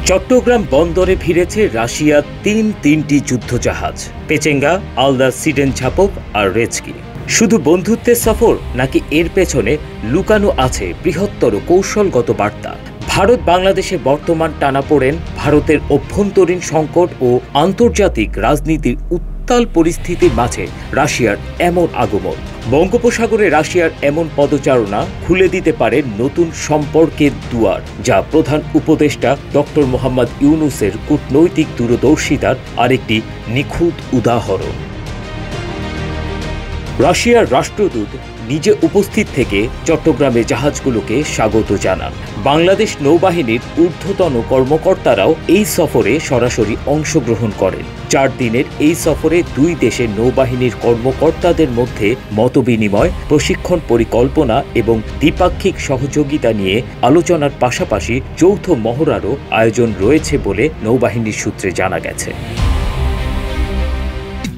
চট্টগ্রাম বন্দরে ফিরেছে রাশিয়ার তিনটি যুদ্ধজাহাজ পেচেঙ্গা, আলদা, সিডেন ঝাপভ আর রেচকি। শুধু বন্ধুত্বের সফর নাকি এর পেছনে লুকানো আছে বৃহত্তর কৌশলগত বার্তা? ভারত বাংলাদেশে বর্তমান টানাপোড়েন, ভারতের অভ্যন্তরীণ সংকট ও আন্তর্জাতিক রাজনীতির উত্তাল পরিস্থিতির মাঝে রাশিয়ার এমন আগমন, বঙ্গোপসাগরে রাশিয়ার এমন পদচারণা খুলে দিতে পারে নতুন সম্পর্কের দুয়ার, যা প্রধান উপদেষ্টা ডক্টর মোহাম্মদ ইউনূসের কূটনৈতিক দূরদর্শিতার আরেকটি নিখুঁত উদাহরণ। রাশিয়ার রাষ্ট্রদূত নিজে উপস্থিত থেকে চট্টগ্রামে জাহাজগুলোকে স্বাগত জানান। বাংলাদেশ নৌবাহিনীর ঊর্ধ্বতন কর্মকর্তারাও এই সফরে সরাসরি অংশগ্রহণ করেন। 4 দিনের এই সফরে দুই দেশের নৌবাহিনীর কর্মকর্তাদের মধ্যে মতবিনিময়, প্রশিক্ষণ পরিকল্পনা এবং দ্বিপাক্ষিক সহযোগিতা নিয়ে আলোচনার পাশাপাশি যৌথ মহড়ারও আয়োজন রয়েছে বলে নৌবাহিনীর সূত্রে জানা গেছে।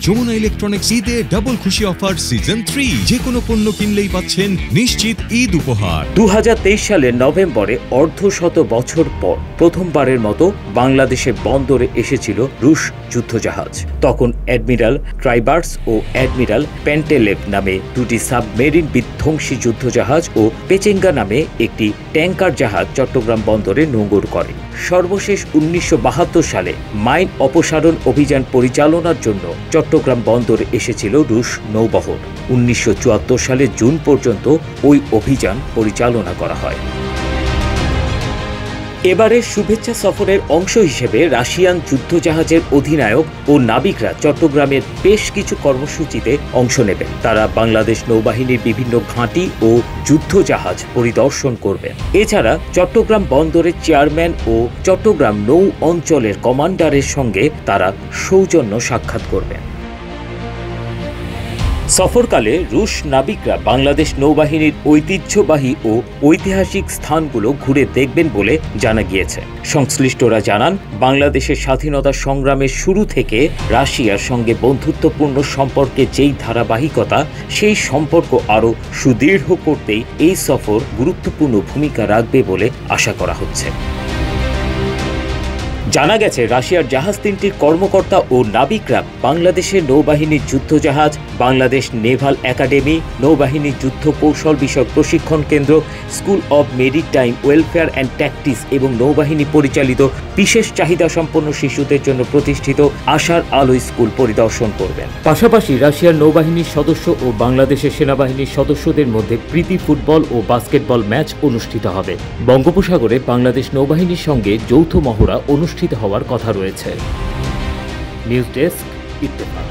যমুনা ইলেকট্রনিক্স ঈদে ডাবল খুশি অফার সিজন 3, যে কোনো পণ্য কিনলেই পাচ্ছেন নিশ্চিত ঈদ উপহার। 2023 সালের নভেম্বরে অর্ধশত বছর পর প্রথমবারের মতো বাংলাদেশের বন্দরে এসেছিল রুশ যুদ্ধজাহাজ। তখন অ্যাডমিরাল ট্রাইবার্স ও অ্যাডমিরাল প্যান্টেলেভ নামে দুটি সাবমেরিন বিধ্বংসী যুদ্ধজাহাজ ও পেচেঙ্গা নামে একটি ট্যাঙ্কার জাহাজ চট্টগ্রাম বন্দরে নোঙর করে। সর্বশেষ 1972 সালে মাইন অপসারণ অভিযান পরিচালনার জন্য চট্টগ্রাম বন্দরে এসেছিল রুশ নৌবহর। 1974 সালে জুন পর্যন্ত ওই অভিযান পরিচালনা করা হয়। এবারের শুভেচ্ছা সফরের অংশ হিসেবে রাশিয়ান যুদ্ধজাহাজের অধিনায়ক ও নাবিকরা চট্টগ্রামের বেশ কিছু কর্মসূচিতে অংশ নেবেন। তারা বাংলাদেশ নৌবাহিনীর বিভিন্ন ঘাঁটি ও যুদ্ধজাহাজ পরিদর্শন করবেন। এছাড়া চট্টগ্রাম বন্দরের চেয়ারম্যান ও চট্টগ্রাম নৌ অঞ্চলের কমান্ডারের সঙ্গে তারা সৌজন্য সাক্ষাৎ করবেন। সফরকালে রুশ নাবিকরা বাংলাদেশ নৌবাহিনীর ঐতিহ্যবাহী ও ঐতিহাসিক স্থানগুলো ঘুরে দেখবেন বলে জানা গিয়েছে। সংশ্লিষ্টরা জানান, বাংলাদেশের স্বাধীনতা সংগ্রামের শুরু থেকে রাশিয়ার সঙ্গে বন্ধুত্বপূর্ণ সম্পর্কে যেই ধারাবাহিকতা, সেই সম্পর্ক আরও সুদৃঢ় করতেই এই সফর গুরুত্বপূর্ণ ভূমিকা রাখবে বলে আশা করা হচ্ছে। জানা গেছে, রাশিয়ার জাহাজ 3টির কর্মকর্তা ও নাবিকরা বাংলাদেশের নৌবাহিনীর যুদ্ধজাহাজ, বাংলাদেশ নেভাল একাডেমি, নৌবাহিনীর যুদ্ধ কৌশল বিষয়ক প্রশিক্ষণ কেন্দ্র, school of maritime welfare and tactics এবং নৌবাহিনী পরিচালিত বিশেষ চাহিদা সম্পন্ন শিশুদের জন্য প্রতিষ্ঠিত আশার আলো স্কুল পরিদর্শন করবেন। পাশাপাশি রাশিয়ার নৌবাহিনীর সদস্য ও বাংলাদেশের সেনাবাহিনীর সদস্যদের মধ্যে প্রীতি ফুটবল ও বাস্কেটবল ম্যাচ অনুষ্ঠিত হবে। বঙ্গোপসাগরে বাংলাদেশ নৌবাহিনীর সঙ্গে যৌথ মহড়া অনুষ্ঠিত হওয়ার কথা রয়েছে। News desk, Ittefaq.